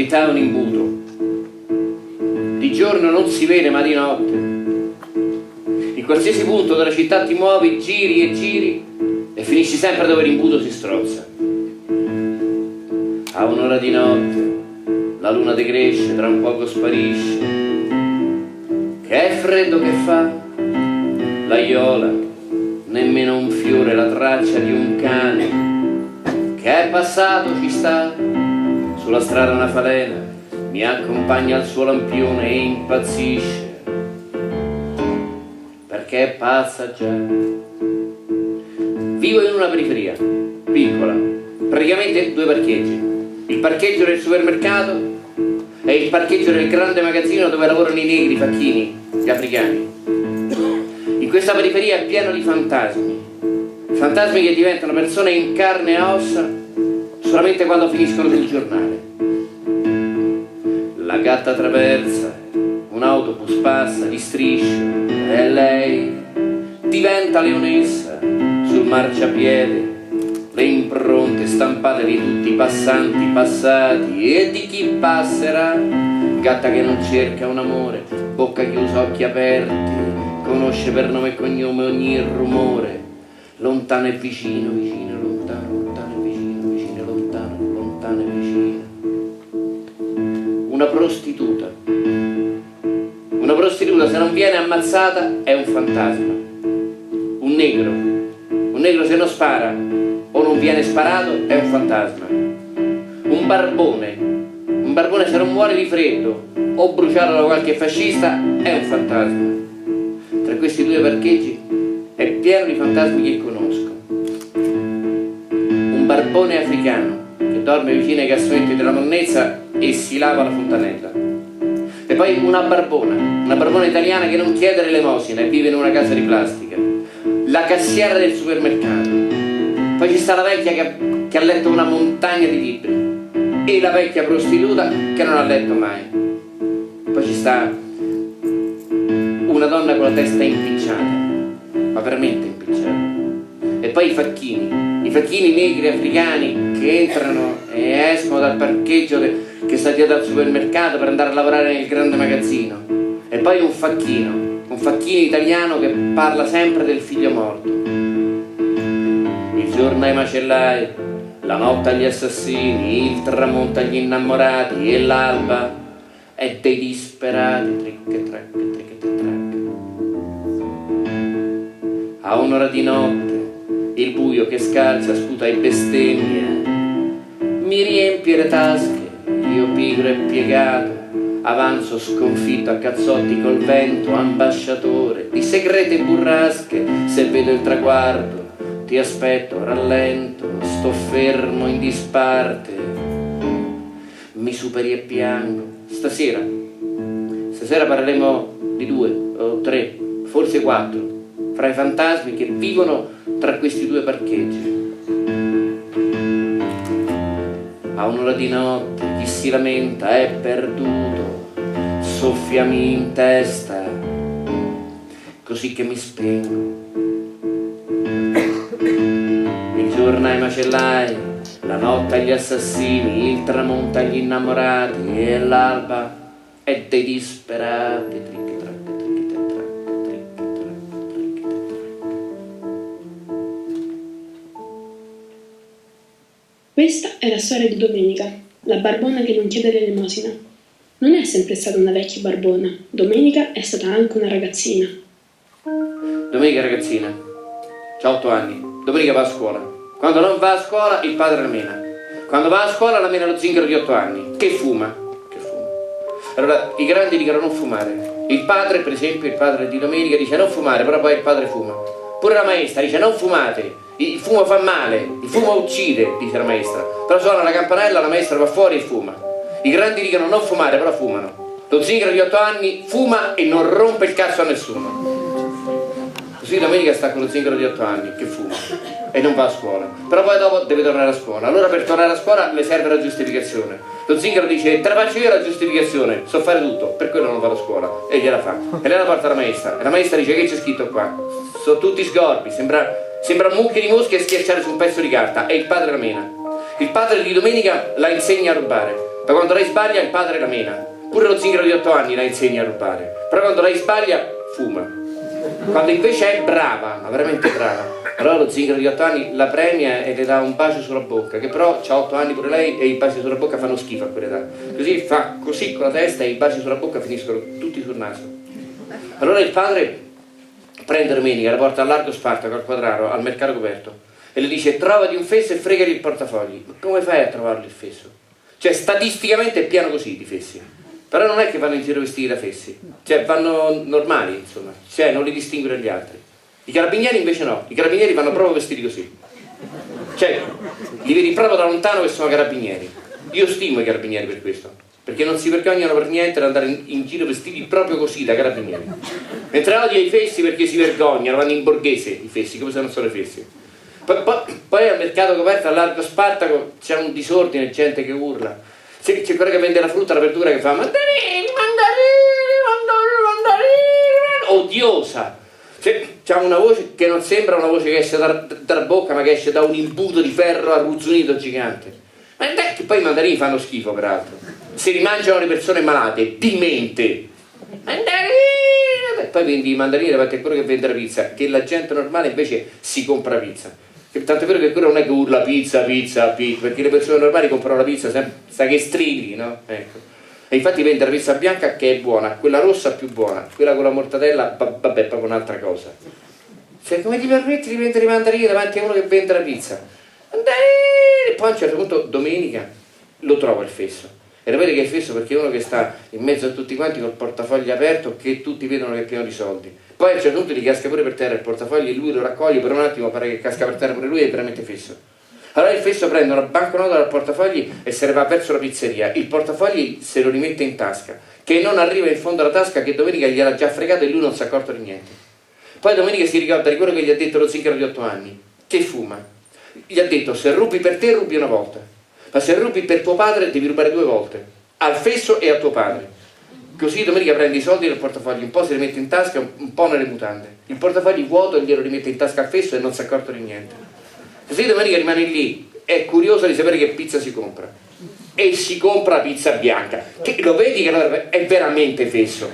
affittare un imbuto. Di giorno non si vede, ma di notte in qualsiasi punto della città ti muovi, giri e giri e finisci sempre dove l'imbuto si strozza. A un'ora di notte la luna decresce, tra un poco sparisce. Che è freddo che fa, l'aiola, nemmeno un fiore, la traccia di un cane che è passato ci sta. Sulla strada una falena mi accompagna al suo lampione e impazzisce perché è pazza già. Vivo in una periferia piccola, praticamente 2 parcheggi. Il parcheggio del supermercato e il parcheggio del grande magazzino dove lavorano i negri, i facchini, gli africani. In questa periferia è pieno di fantasmi che diventano persone in carne e ossa solamente quando finiscono sul giornale. La gatta traversa, un autobus passa di striscio e lei diventa leonessa sul marciapiede. Le impronte stampate di tutti i passanti passati e di chi passerà. Gatta che non cerca un amore, bocca chiusa, occhi aperti, conosce per nome e cognome ogni rumore. Lontano e vicino, vicino, lontano, lontano e vicino, vicino, lontano, lontano e vicino. Una prostituta se non viene ammazzata è un fantasma. Un negro se non spara o non viene sparato è un fantasma. Un barbone se non muore di freddo o bruciato da qualche fascista è un fantasma. Tra questi 2 parcheggi è pieno di fantasmi che conosco. Un barbone africano che dorme vicino ai cassonetti della monnezza e si lava la fontanella. E poi una barbona italiana che non chiede l'elemosina e vive in una casa di plastica. La cassiera del supermercato. Poi ci sta la vecchia che ha letto una montagna di libri e la vecchia prostituta che non ha letto mai. Poi ci sta una donna con la testa impicciata, ma veramente impicciata. E poi i facchini negri africani che entrano e escono dal parcheggio che sta dietro al supermercato per andare a lavorare nel grande magazzino. E poi un facchino italiano che parla sempre del figlio morto. Il giorno ai macellai, la notte agli assassini, il tramonto agli innamorati e l'alba è dei disperati. Tric e trac, tric e trac. A un'ora di notte il buio che scalza sputa e bestemmie, mi riempie le tasche, io pigro e piegato avanzo sconfitto a cazzotti col vento, ambasciatore di segrete burrasche. Se vedo il traguardo ti aspetto, rallento, sto fermo in disparte, mi superi e piango. Stasera parleremo di 2 o 3, forse 4 fra i fantasmi che vivono tra questi 2 parcheggi. A un'ora di notte chi si lamenta è perduto, soffiami in testa così che mi spengo. Il giorno ai macellai, la notte agli assassini, il tramonto agli innamorati e l'alba è dei disperati. Questa è la storia di Domenica, la barbona che non chiede l'elemosina. Non è sempre stata una vecchia barbona, Domenica è stata anche una ragazzina. Domenica ragazzina, c'ha 8 anni, Domenica va a scuola. Quando non va a scuola il padre la mena. Quando va a scuola la mena lo zingaro di 8 anni, che fuma. Allora i grandi dicono non fumare. Il padre, per esempio, il padre di Domenica dice non fumare, però poi il padre fuma. Pure la maestra dice non fumate. Il fumo fa male, il fumo uccide, dice la maestra. Però suona la campanella, la maestra va fuori e fuma. I grandi dicono non fumare, però fumano. Lo zingaro di 8 anni fuma e non rompe il cazzo a nessuno. Così Domenica sta con lo zingaro di 8 anni che fuma e non va a scuola. Però poi dopo deve tornare a scuola. Allora per tornare a scuola le serve la giustificazione. Lo zingaro dice te la faccio io la giustificazione, so fare tutto, per quello non vado a scuola. E gliela fa. E lei la porta alla maestra. E la maestra dice che c'è scritto qua? Sono tutti sgorbi, sembra mucche di mosche schiacciare su un pezzo di carta. E il padre la mena. Il padre di Domenica la insegna a rubare. Poi quando lei sbaglia il padre la mena. Pure lo zingaro di 8 anni la insegna a rubare. Però quando lei sbaglia fuma. Quando invece è brava, ma veramente brava, allora lo zingaro di 8 anni la premia e le dà un bacio sulla bocca, che però ha 8 anni pure lei e i baci sulla bocca fanno schifo a quell'età. Così fa così con la testa e i baci sulla bocca finiscono tutti sul naso. Allora il padre prende Domenica, la porta a Largo Spartaco, al Quadraro, al mercato coperto, e le dice: trovati un fesso e fregati il portafogli. Ma come fai a trovarlo il fesso? Cioè statisticamente è pieno così di fessi, però non è che vanno in giro vestiti da fessi, cioè vanno normali, insomma, cioè non li distingue dagli altri. I carabinieri invece no, i carabinieri vanno proprio vestiti così, cioè li vedi proprio da lontano che sono carabinieri. Io stimo i carabinieri per questo, perché non si vergognano per niente ad andare in giro vestiti proprio così da carabinieri, mentre odia i fessi perché si vergognano, vanno in borghese i fessi, come se non sono i fessi. Poi al mercato coperto a Largo Spartaco c'è un disordine, gente che urla, c'è quella che vende la frutta e la verdura che fa mandarini, odiosa, c'ha una voce che non sembra una voce che esce dalla bocca, ma che esce da un imbuto di ferro arrugginito gigante. Che poi i mandarini fanno schifo, peraltro, si rimangiano le persone malate di mente. Poi vendi i mandarini davanti a quello che vende la pizza, che la gente normale invece si compra pizza. Tanto è vero che quello non è che urla pizza, perché le persone normali comprano la pizza sa che strilli, no? Ecco. E infatti vende la pizza bianca che è buona, quella rossa più buona, quella con la mortadella, vabbè, è proprio un'altra cosa. Cioè, come ti permetti di vendere i mandarini davanti a uno che vende la pizza? Mandarini! E poi a un certo punto, Domenica, lo trova il fesso. E lo vede che è fesso perché è uno che sta in mezzo a tutti quanti col portafoglio aperto, che tutti vedono che è pieno di soldi. Poi a un certo punto gli casca pure per terra il portafoglio e lui lo raccoglie, per un attimo pare che casca per terra pure lui, è veramente fesso. Allora il fesso prende una banconota dal portafogli e se ne va verso la pizzeria. Il portafogli se lo rimette in tasca, che non arriva in fondo alla tasca, che Domenica gliel'ha già fregato e lui non si è accorto di niente. Poi Domenica si ricorda di quello che gli ha detto lo zingaro di 8 anni, che fuma. Gli ha detto: se rubi per te rubi una volta, ma se rubi per tuo padre devi rubare 2 volte, al fesso e a tuo padre. Così Domenica prende i soldi del portafoglio, un po' se li mette in tasca, un po' nelle mutande. Il portafoglio vuoto glielo rimette in tasca al fesso e non si è accorto di niente. Così Domenica rimane lì, è curioso di sapere che pizza si compra. E si compra la pizza bianca, che lo vedi che è veramente fesso.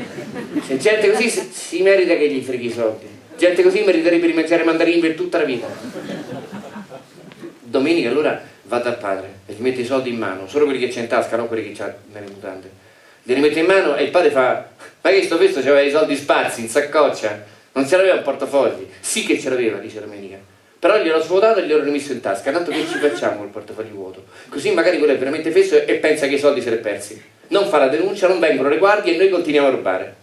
Se gente così si merita che gli freghi i soldi. Gente così meriterebbe di mangiare mandarini per tutta la vita. Domenica allora va dal padre e gli mette i soldi in mano, solo quelli che c'è in tasca, non quelli che c'ha nelle mutande. Li mette in mano e il padre fa: ma che sto fesso c'aveva i soldi sparsi in saccoccia, non ce l'aveva in portafogli? Sì che ce l'aveva, dice Domenica, però gliel'ho svuotato e gliel'ho rimesso in tasca, tanto che ci facciamo col portafoglio vuoto? Così magari quello è veramente fesso e pensa che i soldi se li è persi, non fa la denuncia, non vengono le guardie e noi continuiamo a rubare.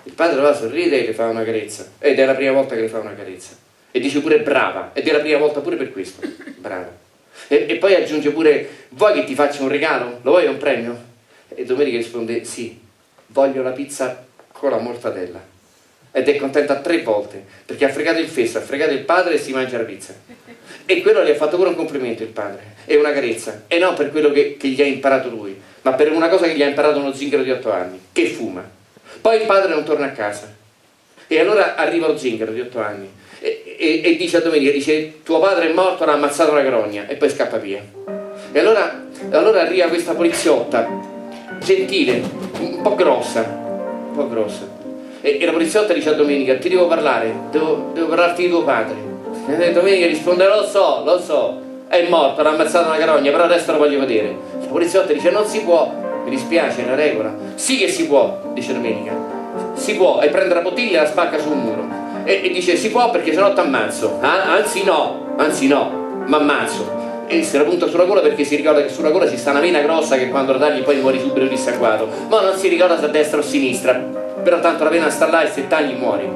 Il padre va, sorride e le fa una carezza, ed è la prima volta che le fa una carezza, e dice pure brava, ed è la prima volta pure per questo, brava. E poi aggiunge pure: vuoi che ti faccia un regalo? Lo vuoi un premio? E Domenica risponde: sì, voglio la pizza con la mortadella. Ed è contenta 3 volte, perché ha fregato il fesso, ha fregato il padre e si mangia la pizza. E quello gli ha fatto pure un complimento il padre, e una carezza, e non per quello che gli ha imparato lui, ma per una cosa che gli ha imparato uno zingaro di 8 anni, che fuma. Poi il padre non torna a casa, e allora arriva lo zingaro di 8 anni, e dice a Domenica, dice: tuo padre è morto, l'ha ammazzato una carogna, e poi scappa via. E allora arriva questa poliziotta, gentile, un po' grossa, e la poliziotta dice a Domenica: ti devo parlare, devo parlarti di tuo padre. E Domenica risponde: lo so, è morto, l'ha ammazzato una carogna, però adesso lo voglio vedere. La poliziotta dice: non si può, mi dispiace, è una regola. Sì che si può, dice Domenica, si può, e prende la bottiglia e la spacca sul muro, e dice: si può perché sennò ti ammazzo. Anzi no, ma ammazzo. E se la punta sulla gola perché si ricorda che sulla gola ci sta una vena grossa che quando la tagli poi muori subito dissanguato, ma non si ricorda se a destra o a sinistra, però tanto la vena sta là e se tagli muori.